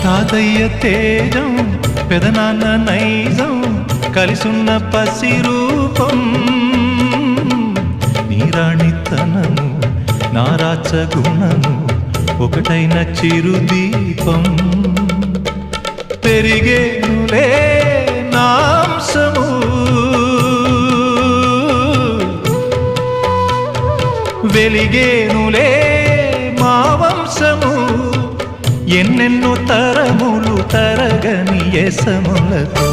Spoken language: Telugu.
తాతయ్య తేజం పెదనాన్న నైజం కలిసున్న పసి రూపం నీరాణితనము నారాచ గుణము ఒకటైన చిరుదీపం పెరిగేనులే నాంసము వెలిగేనులే మా వంశము ఎన్నెన్నో తరములు తరగని యసములతో